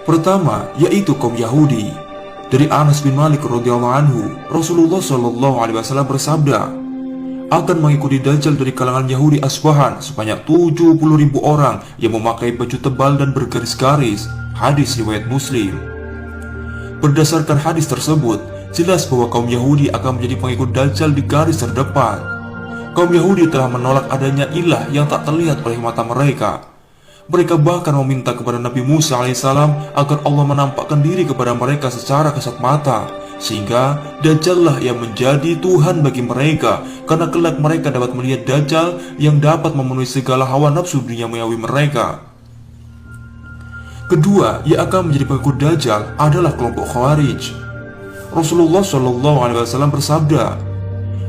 Pertama, yaitu kaum Yahudi. Dari Anas bin Malik radhiyallahu anhu, Rasulullah shallallahu alaihi wasallam bersabda, akan mengikuti Dajjal dari kalangan Yahudi Asbahan sebanyak 70.000 orang yang memakai baju tebal dan bergaris-garis. Hadis riwayat Muslim. Berdasarkan hadis tersebut, jelas bahwa kaum Yahudi akan menjadi pengikut Dajjal di garis terdepan. Kaum Yahudi telah menolak adanya ilah yang tak terlihat oleh mata mereka. Mereka bahkan meminta kepada Nabi Musa alaihissalam agar Allah menampakkan diri kepada mereka secara kasat mata, sehingga Dajjallah yang menjadi Tuhan bagi mereka, karena kelak mereka dapat melihat Dajjal yang dapat memenuhi segala hawa nafsu duniawi mereka. Kedua, yang akan menjadi pengikut Dajjal adalah kelompok Khawarij. Rasulullah Shallallahu Alaihi Wasallam bersabda,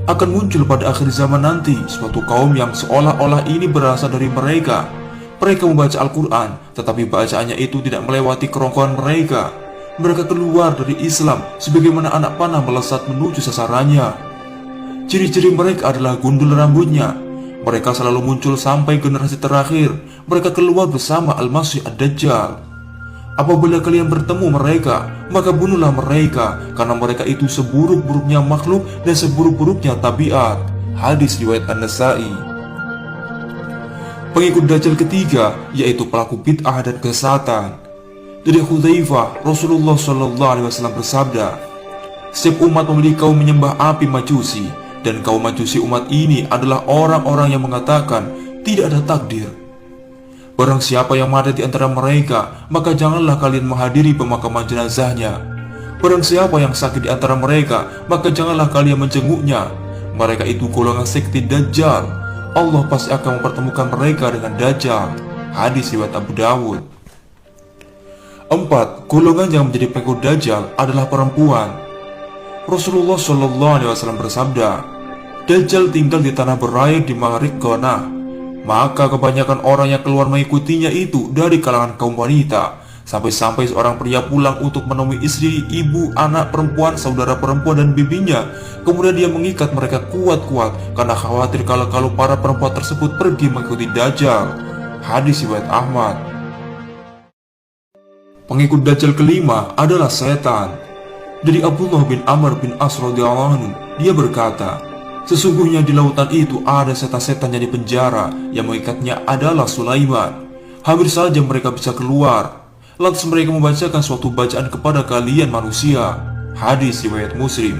akan muncul pada akhir zaman nanti suatu kaum yang seolah-olah ini berasal dari mereka. Mereka membaca Al-Quran, tetapi bacaannya itu tidak melewati kerongkongan mereka. Mereka keluar dari Islam sebagaimana anak panah melesat menuju sasarannya. Ciri-ciri mereka adalah gundul rambutnya. Mereka selalu muncul sampai generasi terakhir. Mereka keluar bersama Al-Masih Ad-Dajjal. Apabila kalian bertemu mereka, maka bunuhlah mereka, karena mereka itu seburuk-buruknya makhluk dan seburuk-buruknya tabiat. Hadis riwayat An-Nasa'i. Pengikut Dajjal ketiga yaitu pelaku bid'ah dan kesesatan. Dari Hudzaifah, Rasulullah Shallallahu Alaihi Wasallam bersabda, setiap umat memiliki kaum menyembah api Majusi, dan kaum Majusi umat ini adalah orang-orang yang mengatakan tidak ada takdir. Barang siapa yang mati di antara mereka, maka janganlah kalian menghadiri pemakaman jenazahnya. Barang siapa yang sakit di antara mereka, maka janganlah kalian menjenguknya. Mereka itu golongan sekte Dajjal. Allah pasti akan mempertemukan mereka dengan Dajjal. Hadis riwayat Abu Dawud. 4. Golongan yang menjadi pengikut Dajjal adalah perempuan. Rasulullah Shallallahu Alaihi Wasallam bersabda, Dajjal tinggal di tanah berair di Maghrib Ghana. Maka kebanyakan orang yang keluar mengikutinya itu dari kalangan kaum wanita. Sampai-sampai seorang pria pulang untuk menemui istri, ibu, anak perempuan, saudara perempuan dan bibinya. Kemudian dia mengikat mereka kuat-kuat karena khawatir kalau para perempuan tersebut pergi mengikuti Dajjal. Hadis riwayat Ahmad. Pengikut Dajjal kelima adalah setan. Dari Abdullah bin Amr bin As radhiyallahu anhu, dia berkata, sesungguhnya di lautan itu ada setan-setan yang dipenjara, yang mengikatnya adalah Sulaiman. Hampir saja mereka bisa keluar. Lantas mereka membacakan suatu bacaan kepada kalian manusia. Hadis riwayat Muslim.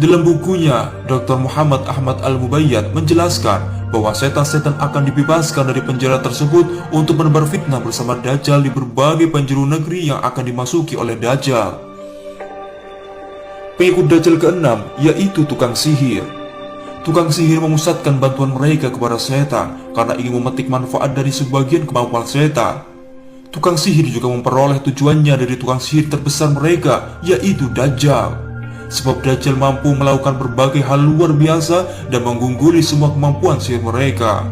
Dalam bukunya, Dr. Muhammad Ahmad Al-Mubayyad menjelaskan bahwa setan-setan akan dibebaskan dari penjara tersebut untuk menebar fitnah bersama Dajjal di berbagai penjuru negeri yang akan dimasuki oleh Dajjal. Pengikut Dajjal keenam yaitu tukang sihir. Tukang sihir memusatkan bantuan mereka kepada setan karena ingin memetik manfaat dari sebagian kemampuan setan. Tukang sihir juga memperoleh tujuannya dari tukang sihir terbesar mereka, yaitu Dajjal. Sebab Dajjal mampu melakukan berbagai hal luar biasa dan mengungguli semua kemampuan sihir mereka.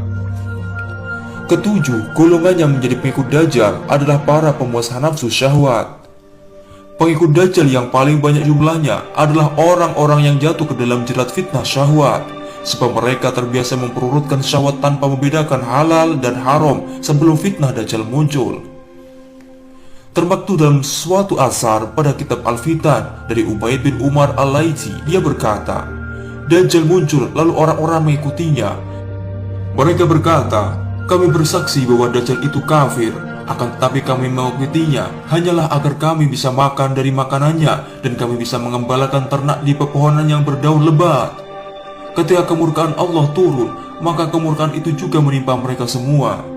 Ketujuh, golongan yang menjadi pengikut Dajjal adalah para pemuas nafsu syahwat. Pengikut Dajjal yang paling banyak jumlahnya adalah orang-orang yang jatuh ke dalam jerat fitnah syahwat. Sebab mereka terbiasa memperurutkan syahwat tanpa membedakan halal dan haram sebelum fitnah Dajjal muncul. Termaktub dalam suatu asar pada kitab Al-Fitan dari Ubaid bin Umar Al-Laitsi, dia berkata, Dajjal muncul lalu orang-orang mengikutinya. Mereka berkata, kami bersaksi bahwa Dajjal itu kafir, akan tetapi kami mengikutinya hanyalah agar kami bisa makan dari makanannya dan kami bisa mengembalakan ternak di pepohonan yang berdaun lebat. Ketika kemurkaan Allah turun, maka kemurkaan itu juga menimpa mereka semua.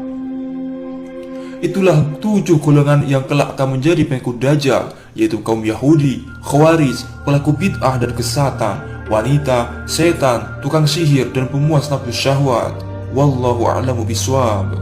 Itulah 7 golongan yang kelak akan menjadi pengikut Dajjal, yaitu kaum Yahudi, Khawarij, pelaku bid'ah dan kesesatan, wanita, setan, tukang sihir, dan pemuas nafsu syahwat. Wallahu a'lamu bishawab.